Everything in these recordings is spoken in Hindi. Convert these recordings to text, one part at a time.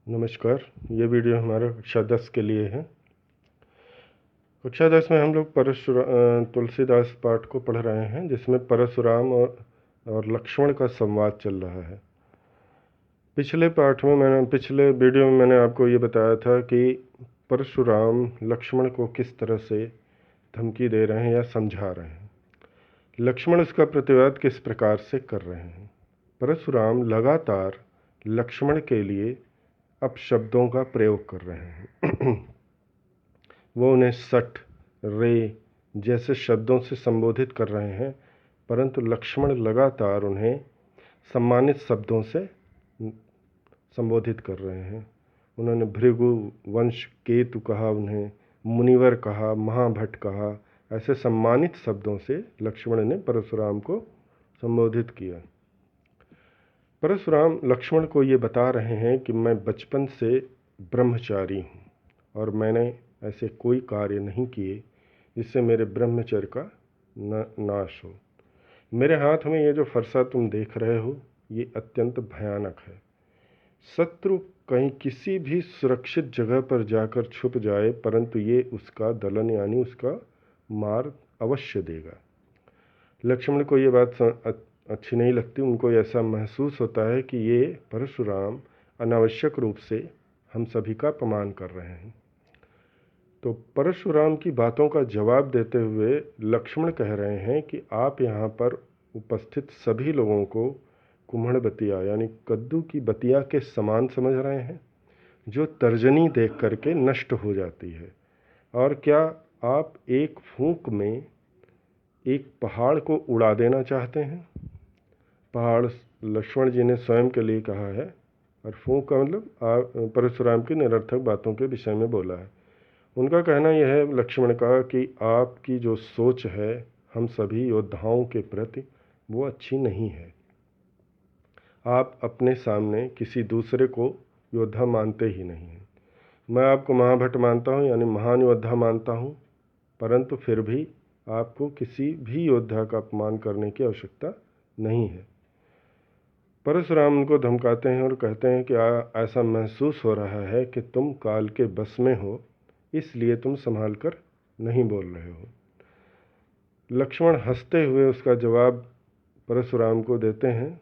नमस्कार। ये वीडियो हमारा कक्षा 10 के लिए है। कक्षा 10 में हम लोग तुलसीदास पाठ को पढ़ रहे हैं, जिसमें परशुराम और लक्ष्मण का संवाद चल रहा है। पिछले वीडियो में मैंने आपको ये बताया था कि परशुराम लक्ष्मण को किस तरह से धमकी दे रहे हैं या समझा रहे हैं। लक्ष्मण इसका प्रतिवाद किस प्रकार से कर रहे हैं। परशुराम लगातार लक्ष्मण के लिए अपशब्दों का प्रयोग कर रहे हैं। वो उन्हें सठ, रे जैसे शब्दों से संबोधित कर रहे हैं, परंतु लक्ष्मण लगातार उन्हें सम्मानित शब्दों से संबोधित कर रहे हैं। उन्होंने भृगु वंश केतु कहा, उन्हें मुनिवर कहा, महाभट्ट कहा। ऐसे सम्मानित शब्दों से लक्ष्मण ने परशुराम को संबोधित किया। परशुराम लक्ष्मण को ये बता रहे हैं कि मैं बचपन से ब्रह्मचारी हूँ और मैंने ऐसे कोई कार्य नहीं किए जिससे मेरे ब्रह्मचर्य का नाश हो। मेरे हाथ में ये जो फरसा तुम देख रहे हो, ये अत्यंत भयानक है। शत्रु कहीं किसी भी सुरक्षित जगह पर जाकर छुप जाए, परंतु ये उसका दलन यानी उसका मार अवश्य देगा। लक्ष्मण को ये बात अच्छी नहीं लगती। उनको ऐसा महसूस होता है कि ये परशुराम अनावश्यक रूप से हम सभी का अपमान कर रहे हैं। तो परशुराम की बातों का जवाब देते हुए लक्ष्मण कह रहे हैं कि आप यहाँ पर उपस्थित सभी लोगों को कुम्हड़ बतिया यानी कद्दू की बतिया के समान समझ रहे हैं, जो तर्जनी देख करके नष्ट हो जाती है। और क्या आप एक फूंक में एक पहाड़ को उड़ा देना चाहते हैं? पहाड़ लक्ष्मण जी ने स्वयं के लिए कहा है, और फूंक का मतलब परशुराम की निरर्थक बातों के विषय में बोला है। उनका कहना यह है लक्ष्मण का कि आपकी जो सोच है हम सभी योद्धाओं के प्रति, वो अच्छी नहीं है। आप अपने सामने किसी दूसरे को योद्धा मानते ही नहीं हैं। मैं आपको महाभट्ट मानता हूँ यानी महान योद्धा मानता हूँ, परंतु फिर भी आपको किसी भी योद्धा का अपमान करने की आवश्यकता नहीं है। परशुराम उनको धमकाते हैं और कहते हैं कि ऐसा महसूस हो रहा है कि तुम काल के बस में हो, इसलिए तुम संभाल कर नहीं बोल रहे हो। लक्ष्मण हंसते हुए उसका जवाब परशुराम को देते हैं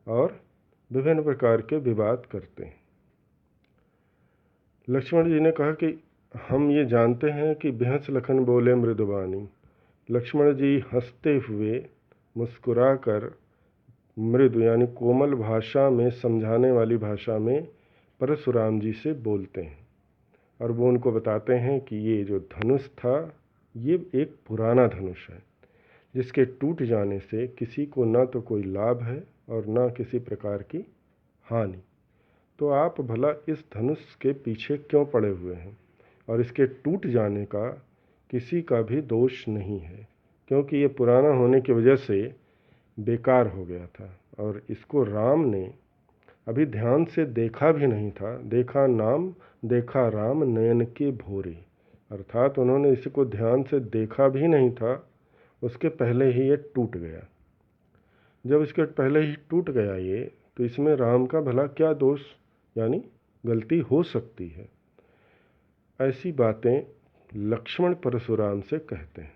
और विभिन्न प्रकार के विवाद करते हैं। लक्ष्मण जी ने कहा कि हम ये जानते हैं कि बिहस लखन बोले मृदुबानी। लक्ष्मण जी हंसते हुए मुस्कुराकर मृदु यानी कोमल भाषा में, समझाने वाली भाषा में परशुराम जी से बोलते हैं, और वो उनको बताते हैं कि ये जो धनुष था ये एक पुराना धनुष है, जिसके टूट जाने से किसी को ना तो कोई लाभ है और ना किसी प्रकार की हानि। तो आप भला इस धनुष के पीछे क्यों पड़े हुए हैं? और इसके टूट जाने का किसी का भी दोष नहीं है, क्योंकि ये पुराना होने की वजह से बेकार हो गया था और इसको राम ने अभी ध्यान से देखा भी नहीं था। देखा राम नयन के भोरे, अर्थात उन्होंने इसको ध्यान से देखा भी नहीं था, उसके पहले ही ये टूट गया। जब इसके पहले ही टूट गया ये, तो इसमें राम का भला क्या दोष यानी गलती हो सकती है? ऐसी बातें लक्ष्मण परशुराम से कहते हैं,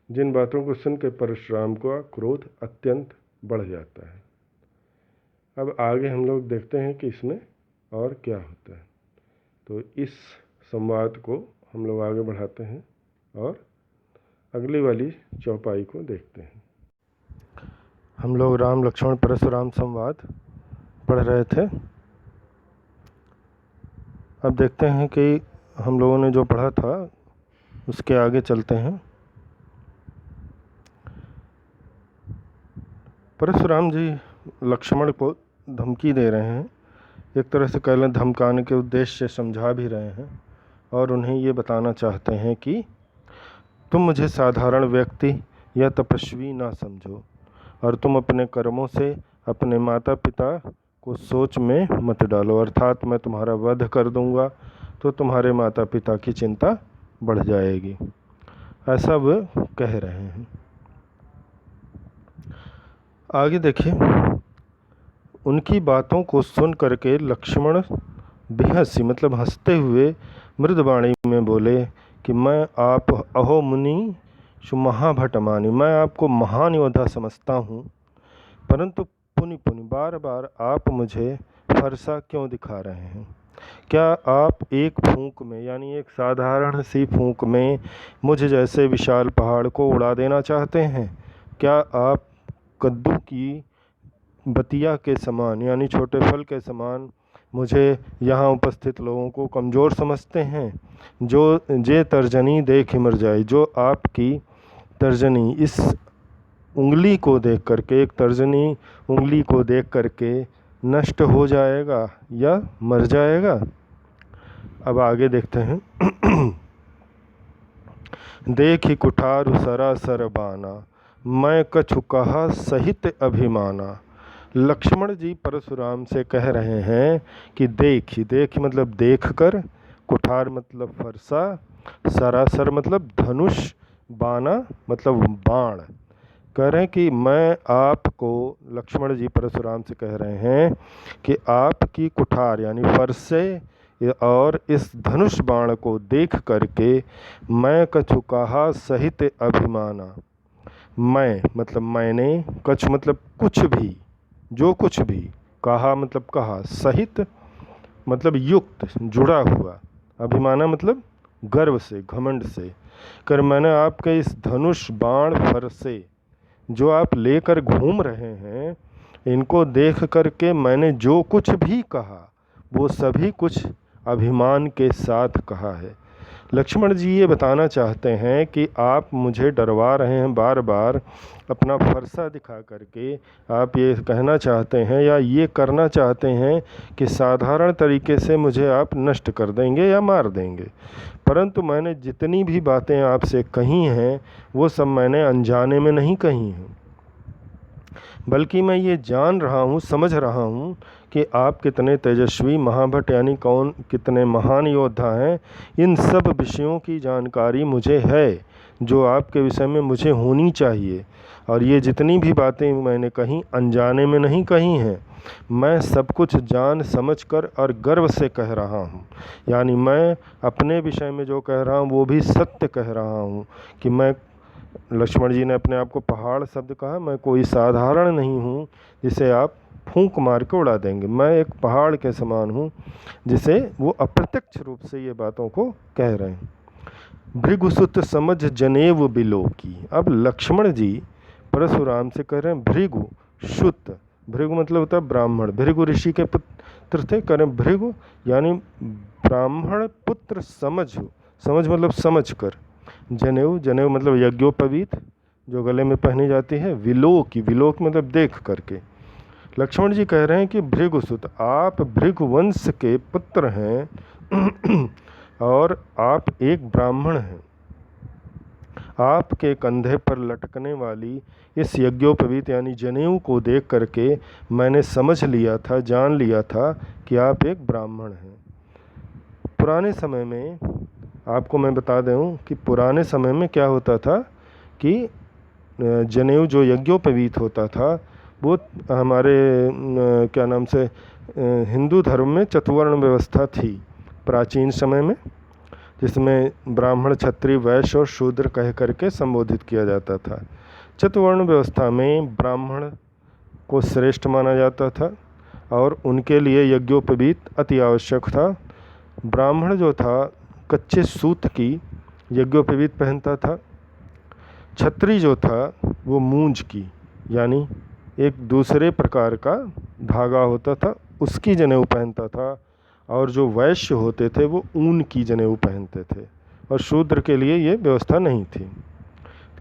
जिन बातों को सुनकर परशुराम का क्रोध अत्यंत बढ़ जाता है। अब आगे हम लोग देखते हैं कि इसमें और क्या होता है। तो इस संवाद को हम लोग आगे बढ़ाते हैं और अगली वाली चौपाई को देखते हैं। हम लोग राम लक्ष्मण परशुराम संवाद पढ़ रहे थे। अब देखते हैं कि हम लोगों ने जो पढ़ा था उसके आगे चलते हैं। परशुराम जी लक्ष्मण को धमकी दे रहे हैं, एक तरह से कह लें धमकाने के उद्देश्य से समझा भी रहे हैं, और उन्हें ये बताना चाहते हैं कि तुम मुझे साधारण व्यक्ति या तपस्वी ना समझो, और तुम अपने कर्मों से अपने माता पिता को सोच में मत डालो, अर्थात मैं तुम्हारा वध कर दूंगा तो तुम्हारे माता पिता की चिंता बढ़ जाएगी, ऐसा वे कह रहे हैं। आगे देखिए, उनकी बातों को सुन करके लक्ष्मण बिहसी मतलब हंसते हुए मृदवाणी में बोले कि मैं आप अहो मुनि सुमहाभटमानी, मैं आपको महान योद्धा समझता हूँ, परंतु पुनि पुनि बार बार आप मुझे फरसा क्यों दिखा रहे हैं? क्या आप एक फूंक में यानी एक साधारण सी फूंक में मुझ जैसे विशाल पहाड़ को उड़ा देना चाहते हैं? क्या आप कद्दू की बतिया के समान यानी छोटे फल के समान मुझे यहाँ उपस्थित लोगों को कमज़ोर समझते हैं? जो जे तर्जनी देख ही मर जाए, जो आपकी तर्जनी इस उंगली को देख करके, एक तर्जनी उंगली को देख करके नष्ट हो जाएगा या मर जाएगा। अब आगे देखते हैं। देख ही कुठारु सरासर बाना, मैं कछु कहा सहित अभिमाना। लक्ष्मण जी परशुराम से कह रहे हैं कि देख मतलब देख कर, कुठार मतलब फरसा, सरासर मतलब धनुष, बाना मतलब बाण। कह रहे हैं कि मैं आपको, लक्ष्मण जी परशुराम से कह रहे हैं कि आपकी कुठार यानी फरसे और इस धनुष बाण को देख करके मैं कछु कहा सहित अभिमाना। मैं मतलब मैंने, कछु मतलब कुछ भी, जो कुछ भी, कहा मतलब कहा, सहित मतलब युक्त, जुड़ा हुआ, अभिमाना मतलब गर्व से, घमंड से कर मैंने आपके इस धनुष बाण फरसे जो आप लेकर घूम रहे हैं, इनको देख करके मैंने जो कुछ भी कहा वो सभी कुछ अभिमान के साथ कहा है। लक्ष्मण जी ये बताना चाहते हैं कि आप मुझे डरवा रहे हैं बार बार अपना फरसा दिखा करके। आप ये कहना चाहते हैं या ये करना चाहते हैं कि साधारण तरीके से मुझे आप नष्ट कर देंगे या मार देंगे, परंतु मैंने जितनी भी बातें आपसे कही हैं वो सब मैंने अनजाने में नहीं कही हैं, बल्कि मैं ये जान रहा हूँ, समझ रहा हूँ कि आप कितने तेजस्वी महाभट यानी कौन कितने महान योद्धा हैं। इन सब विषयों की जानकारी मुझे है जो आपके विषय में मुझे होनी चाहिए, और ये जितनी भी बातें मैंने कही अनजाने में नहीं कही हैं। मैं सब कुछ जान समझ कर और गर्व से कह रहा हूँ, यानी मैं अपने विषय में जो कह रहा हूँ वो भी सत्य कह रहा हूँ कि मैं, लक्ष्मण जी ने अपने आप को पहाड़ शब्द कहा, मैं कोई साधारण नहीं हूँ जिसे आप फूंक मार के उड़ा देंगे। मैं एक पहाड़ के समान हूँ जिसे वो अप्रत्यक्ष रूप से ये बातों को कह रहे हैं। भृगुसुत समझ जनेव बिलो की। अब लक्ष्मण जी परशुराम से कह रहे हैं भृगु शुत, भृगु मतलब होता है ब्राह्मण, भृगु ऋषि के पुत्र थे, कह रहे हैं भृगु यानी ब्राह्मण पुत्र समझ, समझ मतलब समझ कर, जनेऊ, जनेऊ मतलब यज्ञोपवीत जो गले में पहनी जाती है, विलोक, विलोक मतलब देख करके। लक्ष्मण जी कह रहे हैं कि भृगुसुत, आप भृगुवंश के पुत्र हैं और आप एक ब्राह्मण हैं। आपके कंधे पर लटकने वाली इस यज्ञोपवीत यानी जनेऊ को देख करके मैंने समझ लिया था, जान लिया था कि आप एक ब्राह्मण हैं। पुराने समय में आपको मैं बता दूं कि पुराने समय में क्या होता था कि जनेऊ जो यज्ञोपवीत होता था वो हमारे क्या नाम से हिंदू धर्म में चतुवर्ण व्यवस्था थी प्राचीन समय में, जिसमें ब्राह्मण, क्षत्रिय, वैश्य और शूद्र कह करके संबोधित किया जाता था। चतुवर्ण व्यवस्था में ब्राह्मण को श्रेष्ठ माना जाता था और उनके लिए यज्ञोपवीत अति आवश्यक था। ब्राह्मण जो था कच्चे सूत की यज्ञोपवीत पहनता था। क्षत्रिय जो था वो मूंज की यानी एक दूसरे प्रकार का धागा होता था उसकी जनेऊ पहनता था, और जो वैश्य होते थे वो ऊन की जनेऊ पहनते थे, और शूद्र के लिए ये व्यवस्था नहीं थी।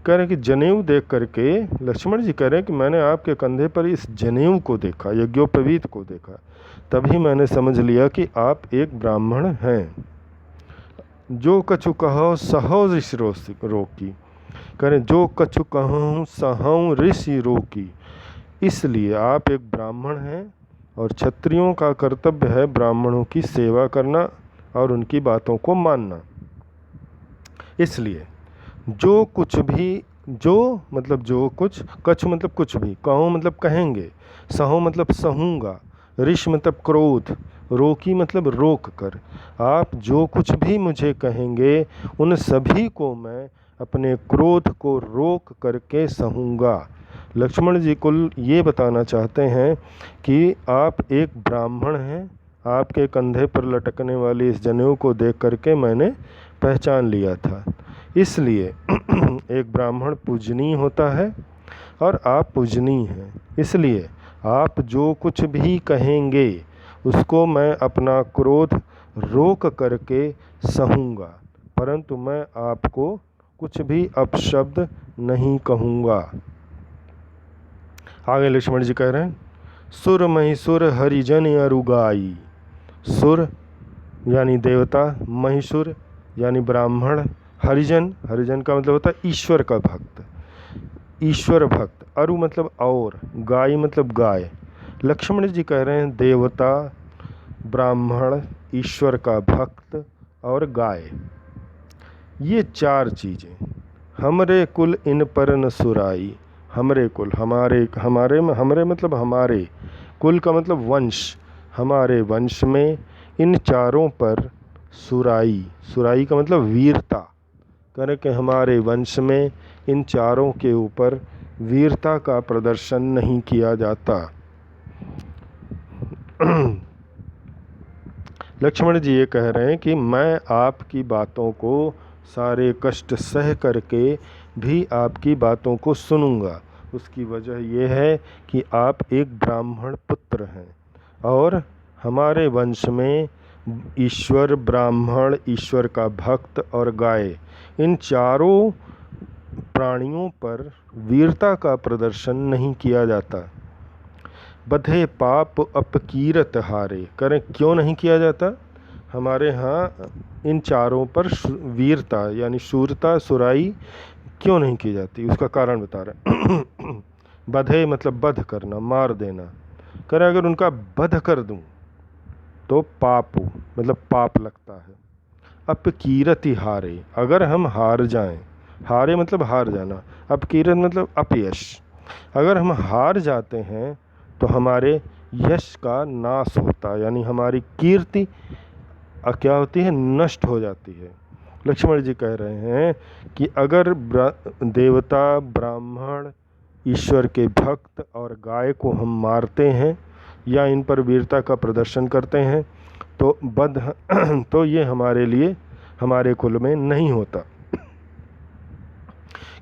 कह रहे हैं कि जनेऊ देख करके लक्ष्मण जी कह रहे हैं कि मैंने आपके कंधे पर इस जनेऊ को देखा, यज्ञोपवीत को देखा, तभी मैंने समझ लिया कि आप एक ब्राह्मण हैं। जो कछु कहो सहो ऋषि रोकी, कह रहे जो कछु कहूँ सहूँ ऋषि रोकी, इसलिए आप एक ब्राह्मण हैं और क्षत्रियों का कर्तव्य है ब्राह्मणों की सेवा करना और उनकी बातों को मानना। इसलिए जो कुछ भी, जो मतलब जो कुछ, कछ मतलब कुछ भी, कहूँ मतलब कहेंगे, सहूँ मतलब सहूँगा, ऋष मतलब क्रोध, रोकी मतलब रोक कर। आप जो कुछ भी मुझे कहेंगे उन सभी को मैं अपने क्रोध को रोक करके सहूँगा। लक्ष्मण जी कुल ये बताना चाहते हैं कि आप एक ब्राह्मण हैं, आपके कंधे पर लटकने वाली इस जनेऊ को देख करके मैंने पहचान लिया था। इसलिए एक ब्राह्मण पूजनीय होता है और आप पूजनीय हैं, इसलिए आप जो कुछ भी कहेंगे उसको मैं अपना क्रोध रोक करके सहूँगा, परंतु मैं आपको कुछ भी अपशब्द नहीं कहूँगा। आगे लक्ष्मण जी कह रहे हैं, सुर महिसुर हरिजन अरुगाई। सुर यानी देवता, महिसुर यानी ब्राह्मण, हरिजन, हरिजन का मतलब होता है ईश्वर का भक्त, ईश्वर भक्त। अरु मतलब और, गाय मतलब गाय। लक्ष्मण जी कह रहे हैं देवता, ब्राह्मण, ईश्वर का भक्त और गाय, ये चार चीज़ें। हमरे कुल इन पर न सुराई। हमरे कुल, हमारे मतलब हमारे, कुल का मतलब वंश, हमारे वंश में इन चारों पर सुराई, सुराई का मतलब वीरता, करें कि हमारे वंश में इन चारों के ऊपर वीरता का प्रदर्शन नहीं किया जाता। लक्ष्मण जी ये कह रहे हैं कि मैं आपकी बातों को सारे कष्ट सह करके भी आपकी बातों को सुनूंगा। उसकी वजह यह है कि आप एक ब्राह्मण पुत्र हैं और हमारे वंश में ईश्वर, ब्राह्मण, ईश्वर का भक्त और गाय, इन चारों प्राणियों पर वीरता का प्रदर्शन नहीं किया जाता। बधे पाप अपकीरत हारे, करें क्यों नहीं किया जाता? हमारे यहाँ इन चारों पर वीरता यानी शूरता, सुराई क्यों नहीं की जाती, उसका कारण बता रहे हैं। बधे मतलब बध करना, मार देना। करें अगर उनका बध कर दूं तो पाप मतलब पाप लगता है। अपकीरति हारे, अगर हम हार जाएं, हारे मतलब हार जाना, अपकीरत मतलब अपयश, अगर हम हार जाते हैं तो हमारे यश का नाश होता है, यानी हमारी कीर्ति क्या होती है, नष्ट हो जाती है। लक्ष्मण जी कह रहे हैं कि अगर देवता, ब्राह्मण, ईश्वर के भक्त और गाय को हम मारते हैं या इन पर वीरता का प्रदर्शन करते हैं तो बध तो ये हमारे लिए, हमारे कुल में नहीं होता,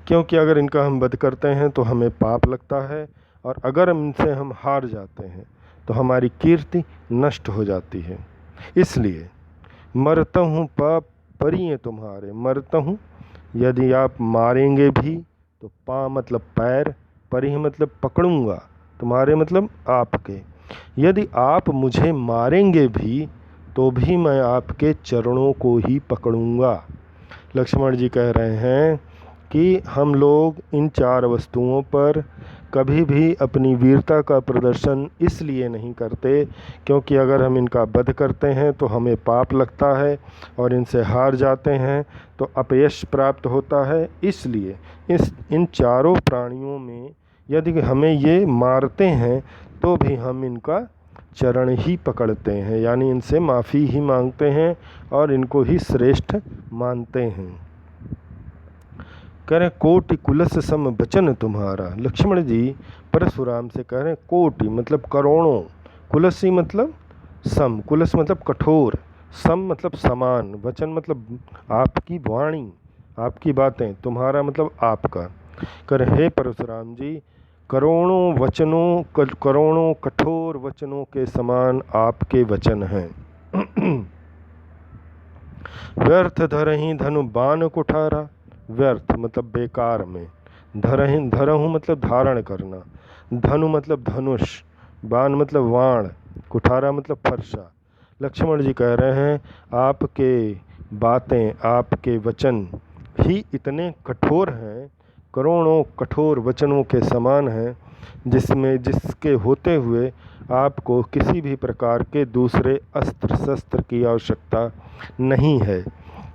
क्योंकि अगर इनका हम वध करते हैं तो हमें पाप लगता है और अगर इनसे हम हार जाते हैं तो हमारी कीर्ति नष्ट हो जाती है। इसलिए मरता हूँ पाप परिये तुम्हारे, मरता हूँ, यदि आप मारेंगे भी तो पा मतलब पैर, परिह मतलब पकड़ूंगा, तुम्हारे मतलब आपके, यदि आप मुझे मारेंगे भी तो भी मैं आपके चरणों को ही पकड़ूंगा। लक्ष्मण जी कह रहे हैं कि हम लोग इन चार वस्तुओं पर कभी भी अपनी वीरता का प्रदर्शन इसलिए नहीं करते क्योंकि अगर हम इनका वध करते हैं तो हमें पाप लगता है और इनसे हार जाते हैं तो अपयश प्राप्त होता है। इसलिए इन चारों प्राणियों में यदि हमें ये मारते हैं तो भी हम इनका चरण ही पकड़ते हैं, यानी इनसे माफ़ी ही मांगते हैं और इनको ही श्रेष्ठ मानते हैं। कह रहे कोटि कुलस सम बचन तुम्हारा। लक्ष्मण जी परशुराम से कह रहे हैं कोटि मतलब करोड़ों, कुलसी मतलब सम, कुलस मतलब कठोर, सम मतलब समान, वचन मतलब आपकी वाणी, आपकी बातें, तुम्हारा मतलब आपका। कह रहे हे परशुराम जी, करोड़ों वचनों, करोड़ों कठोर वचनों के समान आपके वचन हैं। व्यर्थ धरहि धनु बाण कुठारा, व्यर्थ मतलब बेकार में, धरहूँ मतलब धारण करना, धनु मतलब धनुष, बाण मतलब वाण, कुठारा मतलब फरसा। लक्ष्मण जी कह रहे हैं आपके बातें, आपके वचन ही इतने कठोर हैं, करोड़ों कठोर वचनों के समान हैं, जिसके होते हुए आपको किसी भी प्रकार के दूसरे अस्त्र शस्त्र की आवश्यकता नहीं है।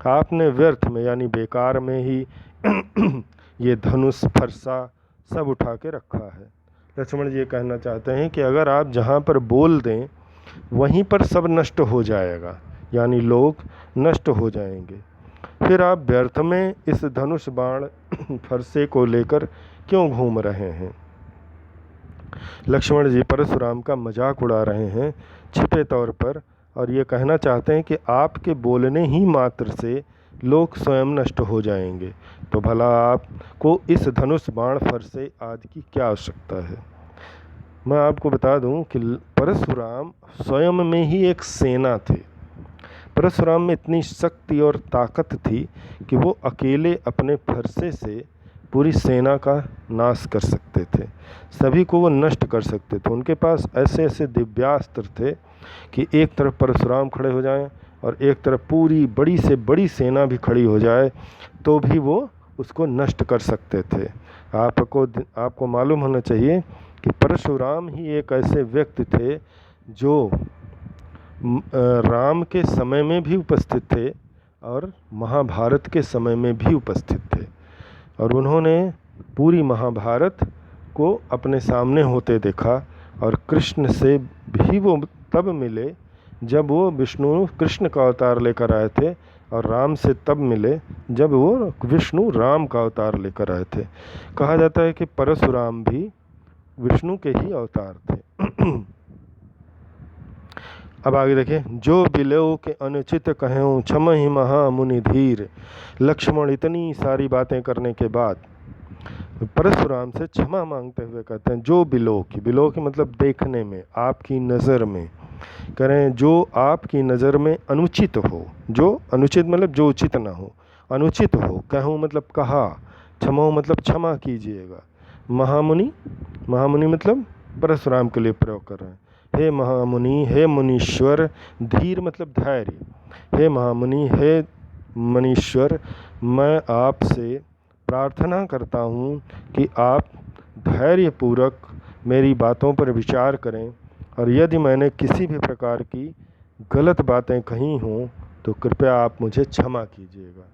आपने व्यर्थ में यानी बेकार में ही ये धनुष, फरसा सब उठा के रखा है। लक्ष्मण जी ये कहना चाहते हैं कि अगर आप जहाँ पर बोल दें वहीं पर सब नष्ट हो जाएगा, यानी लोग नष्ट हो जाएंगे। फिर आप व्यर्थ में इस धनुष बाण फरसे को लेकर क्यों घूम रहे हैं? लक्ष्मण जी परशुराम का मजाक उड़ा रहे हैं छिपे तौर पर, और ये कहना चाहते हैं कि आपके बोलने ही मात्र से लोग स्वयं नष्ट हो जाएंगे, तो भला आपको इस धनुष बाण फरसे आदि की क्या आवश्यकता है? मैं आपको बता दूं कि परशुराम स्वयं में ही एक सेना थे। परशुराम में इतनी शक्ति और ताकत थी कि वो अकेले अपने फरसे से पूरी सेना का नाश कर सकते थे, सभी को वो नष्ट कर सकते थे। उनके पास ऐसे ऐसे दिव्यास्त्र थे कि एक तरफ परशुराम खड़े हो जाएं और एक तरफ पूरी बड़ी से बड़ी सेना भी खड़ी हो जाए तो भी वो उसको नष्ट कर सकते थे। आपको मालूम होना चाहिए कि परशुराम ही एक ऐसे व्यक्ति थे जो राम के समय में भी उपस्थित थे और महाभारत के समय में भी उपस्थित थे, और उन्होंने पूरी महाभारत को अपने सामने होते देखा। और कृष्ण से भी वो तब मिले जब वो विष्णु कृष्ण का अवतार लेकर आए थे, और राम से तब मिले जब वो विष्णु राम का अवतार लेकर आए थे। कहा जाता है कि परशुराम भी विष्णु के ही अवतार थे। अब आगे देखें, जो बिलो के अनुचित कहूँ क्षमहि महा मुनि धीर। लक्ष्मण इतनी सारी बातें करने के बाद परशुराम से क्षमा मांगते हुए कहते हैं, जो बिलो की मतलब देखने में, आपकी नज़र में, करें जो आपकी नज़र में अनुचित हो, जो अनुचित मतलब जो उचित ना हो, अनुचित हो, कहूँ मतलब कहा, क्षमा मतलब क्षमा कीजिएगा। महामुनि मतलब परशुराम के लिए प्रयोग कर रहे हैं। हे महामुनि, हे मुनीश्वर, धीर मतलब धैर्य, हे महामुनि, हे मुनीश्वर, मैं आपसे प्रार्थना करता हूँ कि आप धैर्यपूर्वक मेरी बातों पर विचार करें, और यदि मैंने किसी भी प्रकार की गलत बातें कही हों तो कृपया आप मुझे क्षमा कीजिएगा।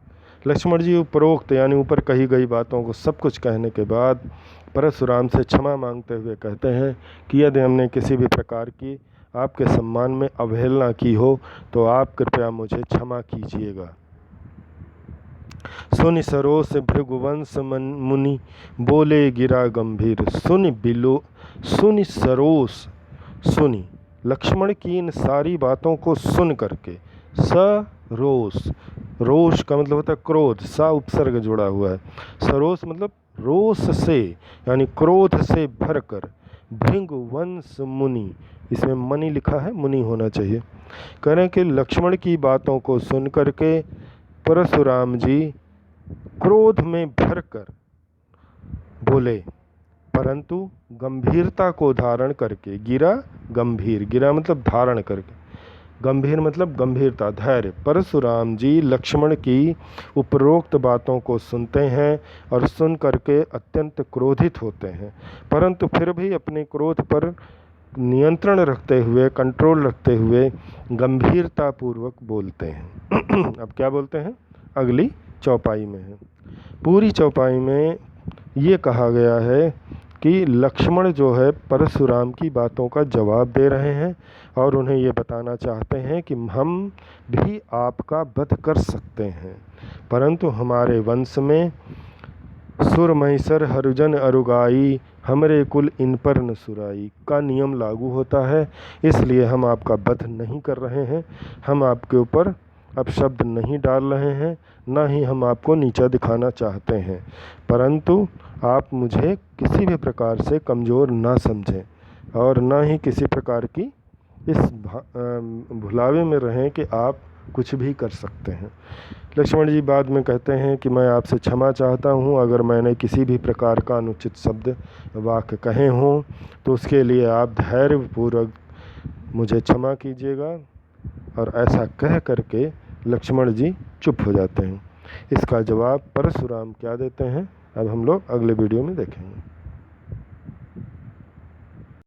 लक्ष्मण जी उपरोक्त यानी ऊपर कही गई बातों को सब कुछ कहने के बाद परशुराम से क्षमा मांगते हुए कहते हैं कि यदि हमने किसी भी प्रकार की आपके सम्मान में अवहेलना की हो तो आप कृपया मुझे क्षमा कीजिएगा। सुनि सरोस भृगुवंश मुनि बोले गिरा गंभीर। सुनि सरोस, सुनी लक्ष्मण की इन सारी बातों को सुन करके, सरोस, रोष का मतलब होता है क्रोध, सा उपसर्ग जुड़ा हुआ है, सरोस मतलब रोष से यानी क्रोध से भरकर, भृगुवंश मुनि, इसमें मनि लिखा है, मुनि होना चाहिए। कह रहे हैं कि लक्ष्मण की बातों को सुन करके परशुराम जी क्रोध में भरकर बोले, परंतु गंभीरता को धारण करके, गिरा मतलब धारण करके, गंभीर मतलब गंभीरता, धैर्य। परशुराम जी लक्ष्मण की उपरोक्त बातों को सुनते हैं और सुन करके अत्यंत क्रोधित होते हैं, परंतु फिर भी अपने क्रोध पर नियंत्रण रखते हुए, कंट्रोल रखते हुए गंभीरता पूर्वक बोलते हैं। अब क्या बोलते हैं अगली चौपाई में है। पूरी चौपाई में ये कहा गया है कि लक्ष्मण जो है परशुराम की बातों का जवाब दे रहे हैं और उन्हें ये बताना चाहते हैं कि हम भी आपका वध कर सकते हैं, परंतु हमारे वंश में सुर महिषर हरिजन अरुगाई, हमरे कुल इन पर न सुराई का नियम लागू होता है, इसलिए हम आपका वध नहीं कर रहे हैं। हम आपके ऊपर अब शब्द नहीं डाल रहे हैं, ना ही हम आपको नीचा दिखाना चाहते हैं, परंतु आप मुझे किसी भी प्रकार से कमज़ोर ना समझें और ना ही किसी प्रकार की इस भुलावे में रहें कि आप कुछ भी कर सकते हैं। लक्ष्मण जी बाद में कहते हैं कि मैं आपसे क्षमा चाहता हूँ, अगर मैंने किसी भी प्रकार का अनुचित शब्द वाक्य कहे हों तो उसके लिए आप धैर्यपूर्वक मुझे क्षमा कीजिएगा। और ऐसा कह करके लक्ष्मण जी चुप हो जाते हैं। इसका जवाब परशुराम क्या देते हैं अब हम लोग अगले वीडियो में देखेंगे।